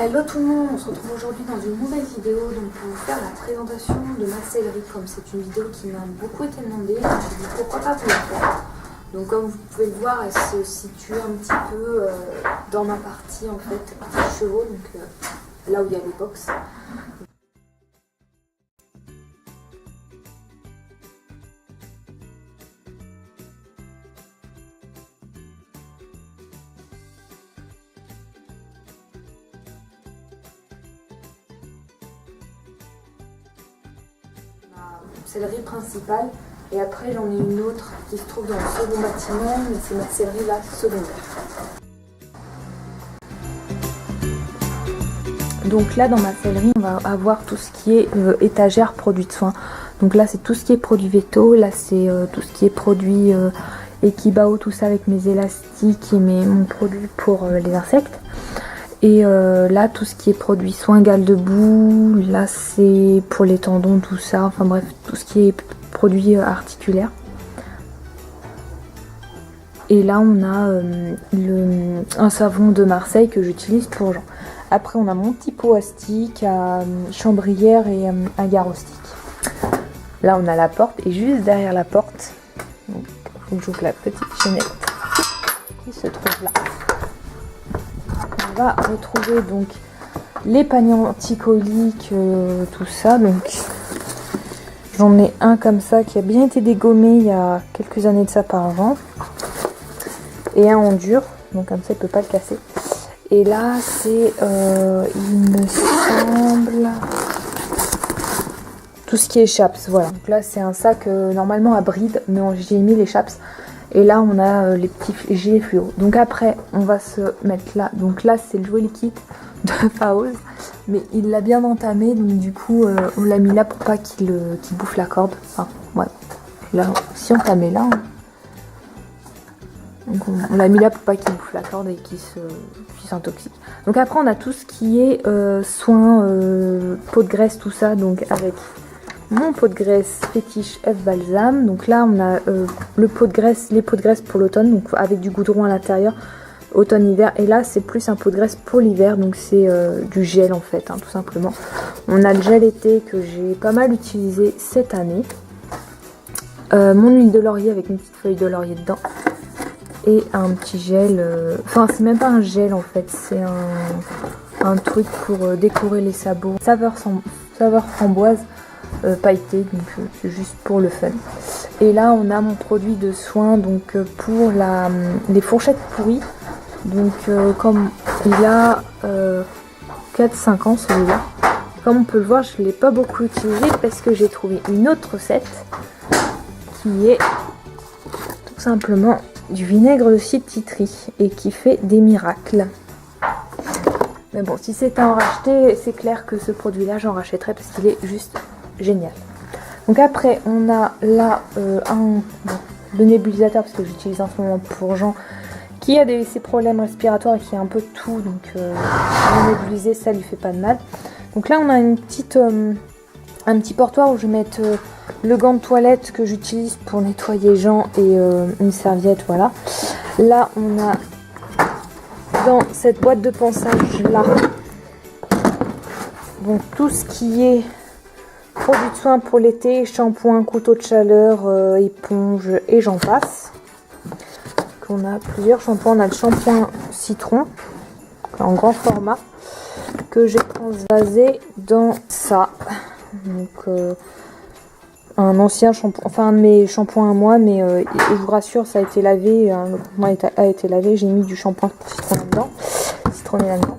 Hello tout le monde, on se retrouve aujourd'hui dans une nouvelle vidéo donc pour vous faire la présentation de ma sellerie. Comme c'est une vidéo qui m'a beaucoup été demandée, je me suis dit pourquoi pas vous la faire. Donc comme vous pouvez le voir, elle se situe un petit peu dans ma partie en fait, partie chevaux, donc là où il y a les box. Sellerie principale et après j'en ai une autre qui se trouve dans le second bâtiment, mais c'est ma sellerie là secondaire. Donc là dans ma sellerie on va avoir tout ce qui est étagère produits de soins. Donc là c'est tout ce qui est produits vétos, là c'est tout ce qui est produits Equibao, tout ça avec mes élastiques et mon produit pour les insectes. Et là tout ce qui est produit soins gale debout, là c'est pour les tendons, tout ça, enfin bref, tout ce qui est produit articulaire. Et là on a un savon de Marseille que j'utilise pour Jean. Après on a mon petit pot à stick, à chambrière et un gare au stick. Là on a la porte et juste derrière la porte, donc il faut que j'ouvre la petite chaînette qui se trouve là. On va retrouver donc les paniers anticoliques, tout ça. Donc j'en ai un comme ça qui a bien été dégommé il y a quelques années de ça par Jean, et un en dur, donc comme ça il peut pas le casser. Et là c'est il me semble tout ce qui est chaps, voilà. Donc là c'est un sac normalement à bride, mais j'ai mis les chaps. Et là on a les petits gilets fluo. Donc après on va se mettre là. Donc là c'est le jouet kit de Faoz, mais il l'a bien entamé, donc du coup on l'a mis là pour pas qu'il bouffe la corde. Enfin ouais, là si on entamé là. Donc on l'a mis là pour pas qu'il bouffe la corde et qu'il s'intoxique. Donc après on a tout ce qui est soins, peau de graisse, tout ça, donc avec mon pot de graisse fétiche F Balsam. Donc là on a les pots de graisse pour l'automne, donc avec du goudron à l'intérieur, automne-hiver. Et là c'est plus un pot de graisse pour l'hiver, donc c'est du gel en fait, hein, tout simplement. On a le gel été que j'ai pas mal utilisé cette année. Mon huile de laurier avec une petite feuille de laurier dedans. Et un petit gel, enfin c'est même pas un gel en fait, c'est un truc pour décorer les sabots. Saveur framboise. Pailleté, donc c'est juste pour le fun. Et là on a mon produit de soin donc pour les fourchettes pourries. Donc comme il a 4-5 ans celui-là, comme on peut le voir je ne l'ai pas beaucoup utilisé parce que j'ai trouvé une autre recette qui est tout simplement du vinaigre de cidre titri et qui fait des miracles. Mais bon, si c'était à en racheter, c'est clair que ce produit là j'en rachèterais parce qu'il est juste génial. Donc après on a là le nébulisateur, parce que j'utilise en ce moment pour Jean qui a ses problèmes respiratoires et qui a un peu de tout, donc le nébuliser ça lui fait pas de mal. Donc là on a un petit portoir où je vais mettre le gant de toilette que j'utilise pour nettoyer Jean et une serviette, voilà. Là on a dans cette boîte de pansage là donc tout ce qui est produits de soins pour l'été, shampoing, couteau de chaleur, éponge et j'en passe. On a plusieurs shampoings. On a le shampoing citron en grand format que j'ai transvasé dans ça. Donc un ancien shampoing, enfin un de mes shampoings à moi, mais je vous rassure ça a été lavé, a été lavé. J'ai mis du shampoing citronné là-dedans.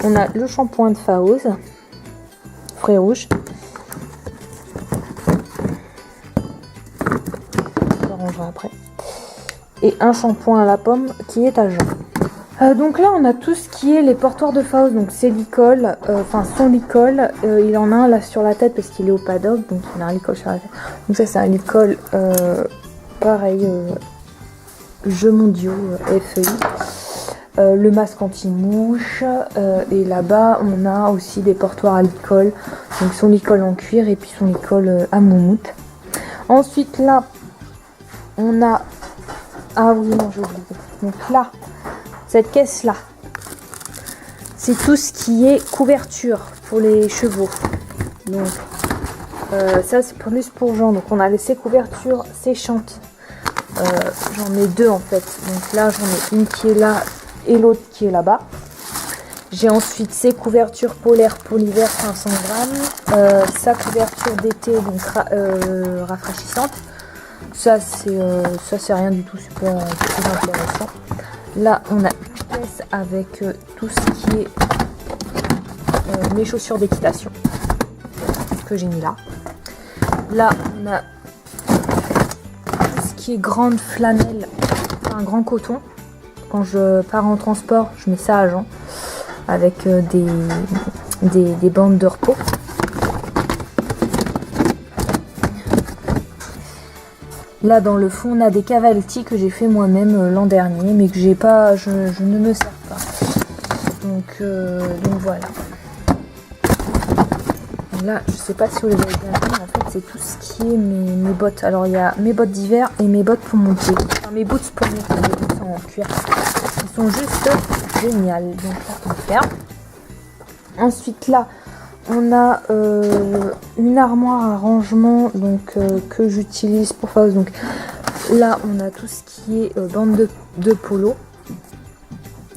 On a le shampoing de Faoz, frais rouge. Après, et un shampoing à la pomme qui est à Jean. Donc là on a tout ce qui est les portoirs de Faoz, donc c'est licol, enfin son licol, il en a un là sur la tête parce qu'il est au paddock, donc il a un licol sur la tête. Donc ça c'est un licol pareil, jeux mondiaux FEI, le masque anti-mouche, et là-bas on a aussi des portoirs à licol, donc son licol en cuir et puis son licol à moumoute. Ensuite là on a, ah oui non j'ai oublié, donc là cette caisse là c'est tout ce qui est couverture pour les chevaux. Donc ça c'est plus pour Jean. Donc on a ces couvertures séchantes. J'en ai deux en fait. Donc là j'en ai une qui est là et l'autre qui est là-bas. J'ai ensuite ces couvertures polaires pour l'hiver 500 grammes. Sa couverture d'été donc rafraîchissante. Ça c'est rien du tout, c'est pas très intéressant. Là on a une pièce avec tout ce qui est mes chaussures d'équitation que j'ai mis là. Là on a tout ce qui est grande flanelle, un grand coton. Quand je pars en transport, je mets ça à Jean avec des bandes de repos. Là dans le fond on a des cavalti que j'ai fait moi-même l'an dernier mais que j'ai pas, je ne me sers pas. Donc voilà. Là je sais pas si vous les avez bien vu, mais en fait c'est tout ce qui est mes bottes. Alors il y a mes bottes d'hiver et mes bottes pour mon pied. Enfin mes boots pour mon pied, mes boots en cuir. Ils sont juste géniales. Donc là on ferme. Ensuite là on a une armoire à rangement donc que j'utilise pour faire. Donc là on a tout ce qui est bande de polo.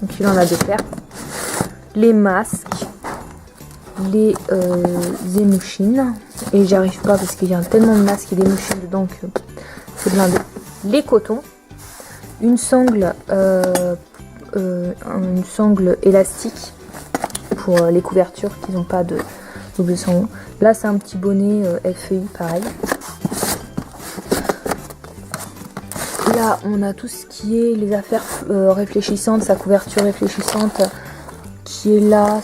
Donc il en a deux paires. Les masques, les émouchines. Et j'y arrive pas parce qu'il y a tellement de masques et d'émouchines dedans que c'est blindé. Les cotons. Une sangle élastique pour les couvertures qui n'ont pas de double sang. Là c'est un petit bonnet FEI pareil. Là on a tout ce qui est les affaires réfléchissantes, sa couverture réfléchissante qui est là,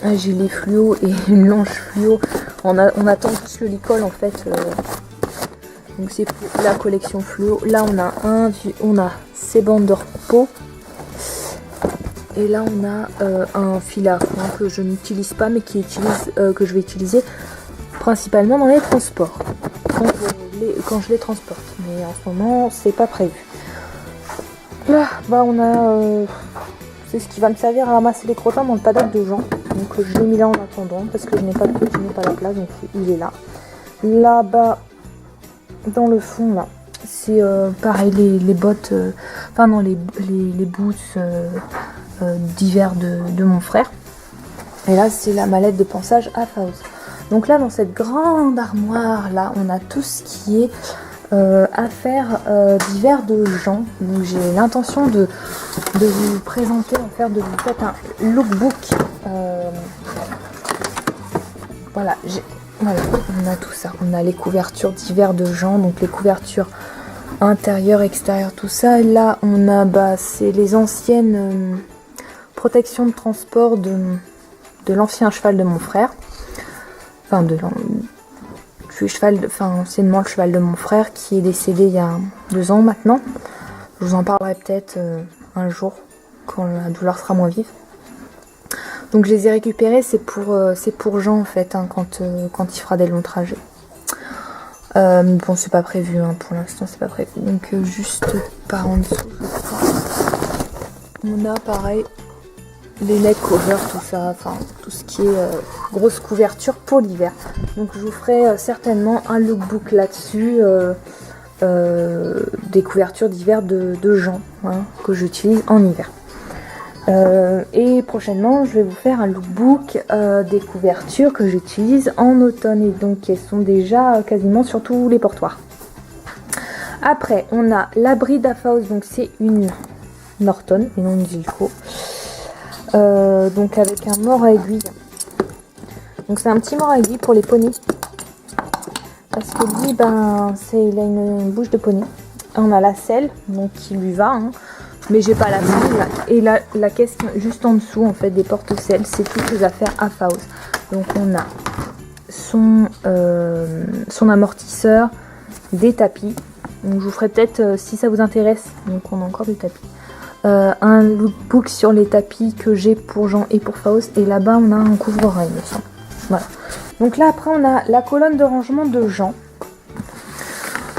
un gilet fluo et une longe fluo. On attend tous le licol en fait. Donc c'est pour la collection fluo. Là on a ces bandes de repos. Et là on a un fil à foin que je n'utilise pas mais que je vais utiliser principalement dans les transports. Quand je les transporte. Mais en ce moment c'est pas prévu. Là bah on a c'est ce qui va me servir à ramasser les crottins dans le paddock de Jean. Donc je l'ai mis là en attendant parce que je n'ai pas la place, donc il est là. Là-bas dans le fond là c'est pareil les bottes, les boots d'hiver de mon frère. Et là c'est la mallette de pansage à Faust. Donc là dans cette grande armoire là on a tout ce qui est affaires d'hiver de Jean. Donc j'ai l'intention de vous présenter, de vous faire un lookbook. Voilà, on a tout ça. On a les couvertures d'hiver de Jean, donc les couvertures intérieures, extérieures, tout ça. Et là on a c'est les anciennes protections de transport de l'ancien cheval de mon frère. Enfin anciennement le cheval de mon frère qui est décédé il y a 2 ans maintenant. Je vous en parlerai peut-être un jour quand la douleur sera moins vive. Donc je les ai récupérés, c'est pour Jean en fait, quand il fera des longs trajets. Bon c'est pas prévu pour l'instant, c'est pas prévu. Donc juste par en dessous on a pareil les neck covers, tout ça, tout ce qui est grosse couverture pour l'hiver. Donc je vous ferai certainement un lookbook là-dessus, des couvertures d'hiver de Jean que j'utilise en hiver. Et prochainement je vais vous faire un lookbook des couvertures que j'utilise en automne et donc elles sont déjà quasiment sur tous les portoirs. Après on a l'abri d'Afaos, donc c'est une Norton et non une Zilco. Donc avec un mort à aiguille. Donc c'est un petit mort à aiguille pour les poneys. Parce que lui, il a une bouche de poney. On a la selle, donc qui lui va, mais j'ai pas la selle. Et la caisse juste en dessous, en fait, des porte-selles, c'est toutes les affaires à Faust. Donc on a son amortisseur, des tapis. Donc je vous ferai peut-être, si ça vous intéresse, donc on a encore des tapis. Un lookbook sur les tapis que j'ai pour Jean et pour Faust. Et là-bas, on a un couvre-rein, il me semble. Voilà. Donc là, après, on a la colonne de rangement de Jean.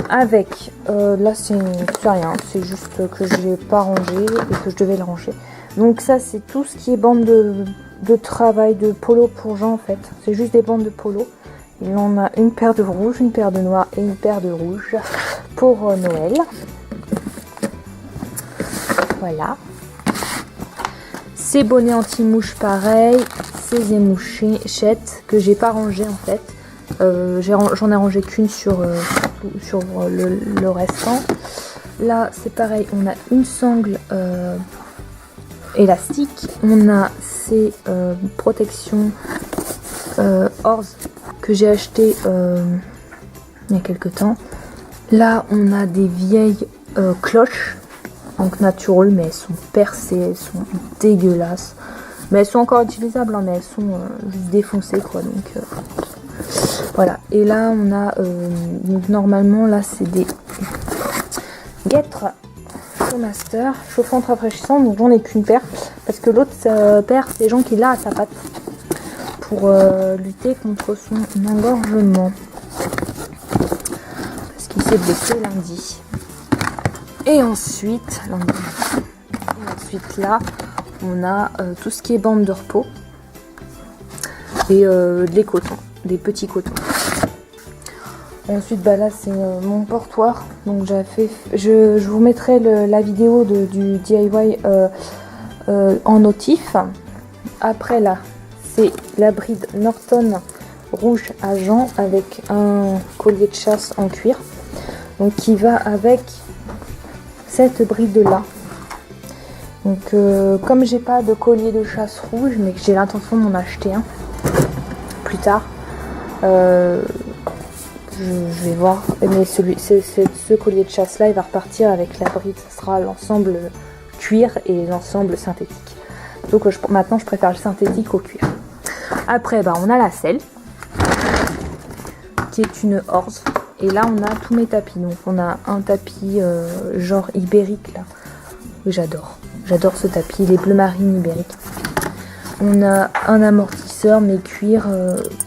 Avec, là, c'est rien. C'est juste que je l'ai pas rangé et que je devais le ranger. Donc ça c'est tout ce qui est bande de travail de polo pour Jean en fait. C'est juste des bandes de polo. Il en a une paire de rouge, une paire de noir et une paire de rouge pour Noël. Voilà. Ces bonnets anti-mouche pareil. Ces émouchettes que j'ai pas rangées en fait. J'en ai rangé qu'une sur le restant. Là c'est pareil, on a une sangle élastique. On a ces protections Orz que j'ai acheté il y a quelques temps. Là on a des vieilles cloches, donc naturelles, mais elles sont percées, elles sont dégueulasses. Mais elles sont encore utilisables, hein, mais elles sont juste défoncées quoi. Donc voilà. Et là on a donc normalement là c'est des guêtres Master chauffante rafraîchissante. Donc j'en ai qu'une paire parce que l'autre paire c'est Jean qui l'a à sa patte pour lutter contre son engorgement parce qu'il s'est blessé lundi. Et ensuite là on a tout ce qui est bande de repos et des cotons, des petits cotons. Ensuite là c'est mon portoir. Donc je vous mettrai la vidéo du DIY en notif. Après là c'est la bride Norton rouge à Jean avec un collier de chasse en cuir. Donc qui va avec cette bride là. Donc comme j'ai pas de collier de chasse rouge mais que j'ai l'intention d'en acheter un plus tard, je vais voir, mais ce collier de chasse là il va repartir avec la bride, ce sera l'ensemble cuir et l'ensemble synthétique. Donc maintenant je préfère le synthétique au cuir. Après on a la selle qui est une Orz et là on a tous mes tapis. Donc on a un tapis genre ibérique là, j'adore ce tapis, les bleu marine ibérique. On a un amortisseur mais cuir,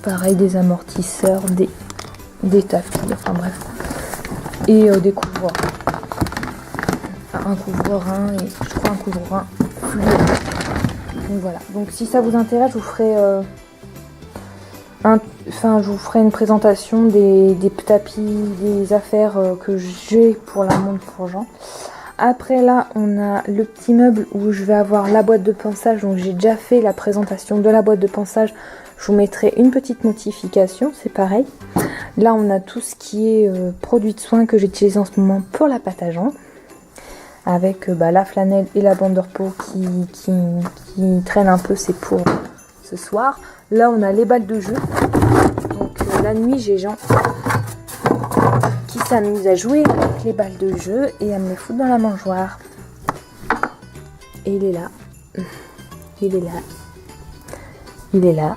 pareil des amortisseurs, des tapis, enfin bref, et des couvreurs, un couvreur-rein et je crois un couvreur-rein fluide. Donc voilà, donc si ça vous intéresse je vous ferai je vous ferai une présentation des tapis, des affaires que j'ai pour la montre pour Jean. Après là on a le petit meuble où je vais avoir la boîte de ponçage. Donc j'ai déjà fait la présentation de la boîte de ponçage, je vous mettrai une petite notification, c'est pareil. Là on a tout ce qui est produits de soins que j'utilise en ce moment pour la pâte à Jean, avec la flanelle et la bande de repos qui traînent un peu, c'est pour ce soir. Là on a les balles de jeu. Donc la nuit j'ai Jean qui s'amuse à jouer avec les balles de jeu et à me les foutre dans la mangeoire. Et il est là. Il est là. Il est là.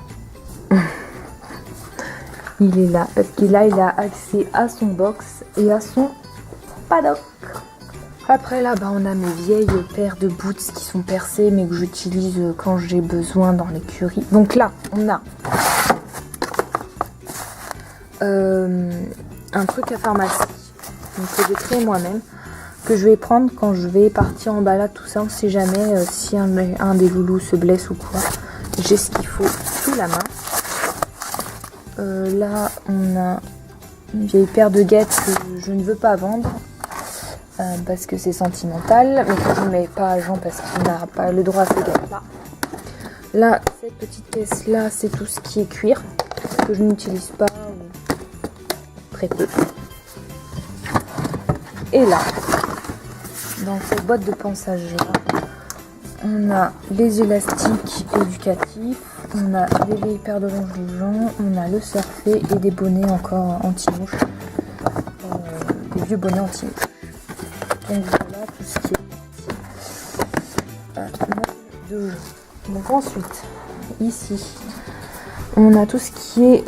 Il est là parce qu'il il a accès à son box et à son paddock. Après là on a mes vieilles paires de boots qui sont percées mais que j'utilise quand j'ai besoin dans l'écurie. Donc là on a un truc à pharmacie donc, que j'ai créé moi-même, que je vais prendre quand je vais partir en balade, tout ça. On sait jamais si un des loulous se blesse ou quoi. J'ai ce qu'il faut sous la main. Là on a une vieille paire de guêtres que je ne veux pas vendre parce que c'est sentimental, mais que je ne mets pas à Jean parce qu'il n'a pas le droit à ces guêtres là. Là cette petite caisse là c'est tout ce qui est cuir que je n'utilise pas ou très peu. Et là dans cette boîte de ponçage là on a les élastiques éducatifs, on a les vieilles paires de longes de Jean, on a le surfé et des bonnets encore anti-mouche, des vieux bonnets anti-mouche. Donc voilà tout ce qui est de jeu. Donc ensuite, ici, on a tout ce qui est,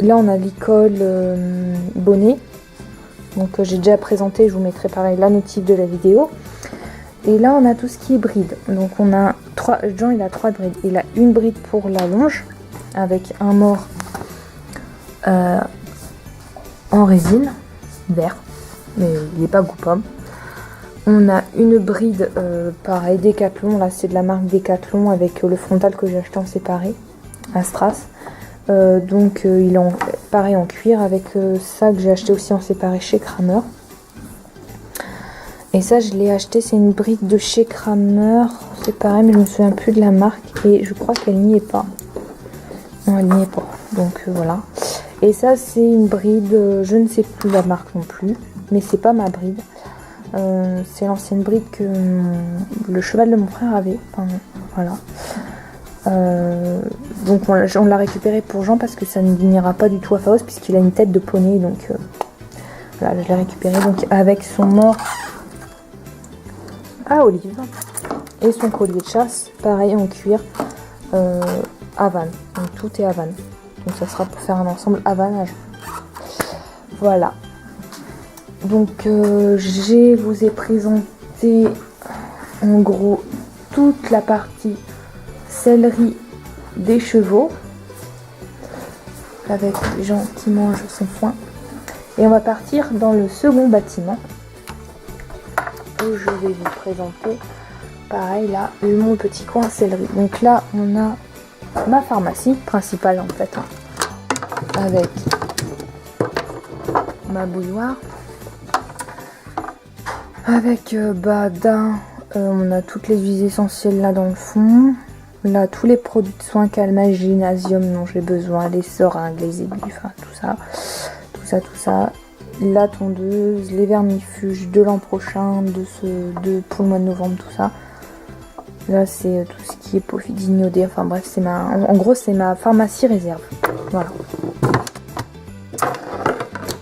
là on a l'école bonnet, donc j'ai déjà présenté, je vous mettrai pareil la notif de la vidéo. Et là on a tout ce qui est bride. Donc on a Jean il a 3 brides. Il a une bride pour la longe avec un mort en résine vert, mais il n'est pas goût pomme. On a une bride, pareil, Decathlon. Là, c'est de la marque Decathlon avec le frontal que j'ai acheté en séparé à Strass. Donc, il est pareil en cuir avec ça que j'ai acheté aussi en séparé chez Kramer. Et ça, je l'ai acheté, c'est une bride de chez Kramer. C'est pareil, mais je me souviens plus de la marque. Et je crois qu'elle n'y est pas. Non, elle n'y est pas. Donc voilà. Et ça, c'est une bride, je ne sais plus la marque non plus. Mais c'est pas ma bride. C'est l'ancienne bride que le cheval de mon frère avait. Enfin, voilà. Donc on l'a récupéré pour Jean parce que ça ne n'ira pas du tout à Faos puisqu'il a une tête de poney. Donc voilà, je l'ai récupéré donc avec son mort à olive et son collier de chasse pareil en cuir Havane, donc tout est Havane, donc ça sera pour faire un ensemble Havane à Jean. Voilà, donc je vous ai présenté en gros toute la partie sellerie des chevaux avec Jean qui mange son foin, et on va partir dans le second bâtiment où je vais vous présenter pareil là mon petit coin sellerie. Donc là on a ma pharmacie principale en fait, hein, avec ma bouilloire avec on a toutes les huiles essentielles là dans le fond. Là, tous les produits de soins, calmage, gymnasium dont j'ai besoin, les seringues, les aiguilles, enfin tout ça. La tondeuse, les vermifuges de l'an prochain, pour le mois de novembre, tout ça. Là, c'est tout ce qui est Povidone iodé, enfin bref, en gros, c'est ma pharmacie réserve. Voilà.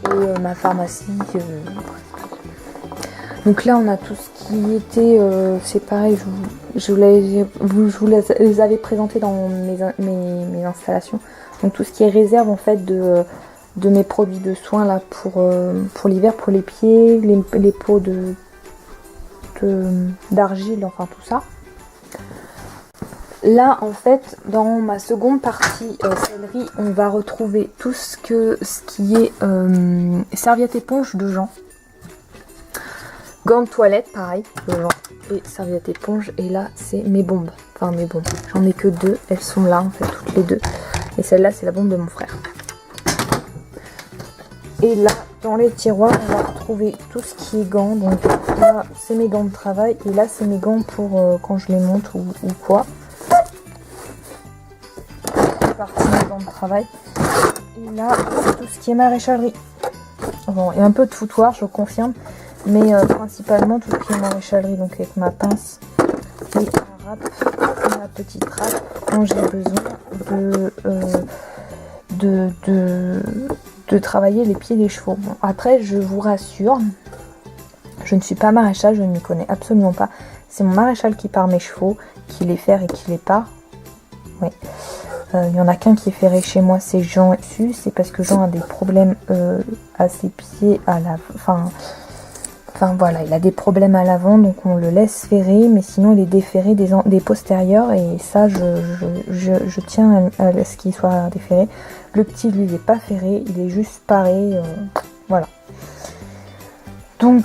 Et ma pharmacie... Donc là, on a tout ce qui était... c'est pareil, je vous les avais présentés dans mes installations. Donc tout ce qui est réserve en fait de mes produits de soins là pour l'hiver, pour les pieds, les pots d'argile, enfin tout ça. Là en fait dans ma seconde partie sellerie, on va retrouver tout ce qui est serviette éponge de Jean, gants de toilette pareil de Jean et serviette éponge. Et là c'est mes bombes, j'en ai que deux, elles sont là en fait toutes les deux, et celle-là c'est la bombe de mon frère. Et là dans les tiroirs on va retrouver tout ce qui est gants. Donc là c'est mes gants de travail et là c'est mes gants pour quand je les monte ou quoi. C'est parti mes gants de travail. Et là c'est tout ce qui est maréchalerie. Bon, et un peu de foutoir, je confirme, mais principalement tout ce qui est maréchalerie, donc avec ma pince et ma râpe, ma petite râpe quand j'ai besoin de travailler les pieds des chevaux. Bon, après je vous rassure, je ne suis pas maréchal, je ne m'y connais absolument pas. C'est mon maréchal qui pare mes chevaux, qui les ferre et qui les pare. Ouais. Il y en a qu'un qui est ferré chez moi, c'est Jean dessus. C'est parce que Jean a des problèmes à ses pieds, enfin voilà, il a des problèmes à l'avant, donc on le laisse ferrer, mais sinon il est déferré des postérieurs, et ça je tiens à ce qu'il soit déferré. Le petit lui il n'est pas ferré, il est juste paré, voilà. Donc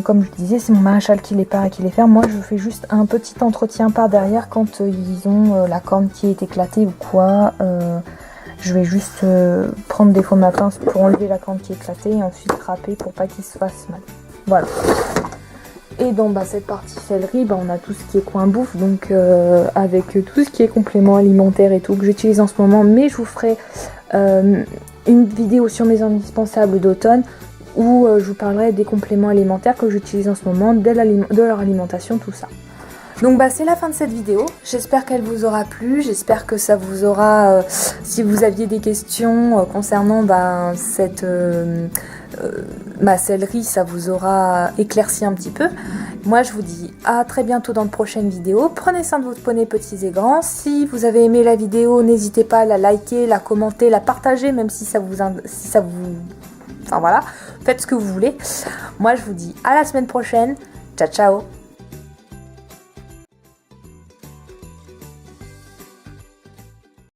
comme je disais, c'est mon maréchal qui les pare et qui les ferme. Moi je fais juste un petit entretien par derrière quand ils ont la corne qui est éclatée ou quoi. Je vais juste prendre des fois ma pince pour enlever la corne qui est éclatée et ensuite râper pour pas qu'ils se fassent mal. Voilà. Et dans cette partie sellerie, on a tout ce qui est coin bouffe, donc avec tout ce qui est complément alimentaire et tout que j'utilise en ce moment. Mais je vous ferai une vidéo sur mes indispensables d'automne où je vous parlerai des compléments alimentaires que j'utilise en ce moment, de leur alimentation, tout ça. Donc c'est la fin de cette vidéo, j'espère qu'elle vous aura plu, j'espère que ça vous aura, si vous aviez des questions concernant cette ma sellerie, ça vous aura éclairci un petit peu. Moi je vous dis à très bientôt dans de prochaines vidéos, prenez soin de vos poneys petits et grands. Si vous avez aimé la vidéo, n'hésitez pas à la liker, la commenter, la partager, même si ça vous enfin voilà, faites ce que vous voulez. Moi je vous dis à la semaine prochaine, ciao ciao.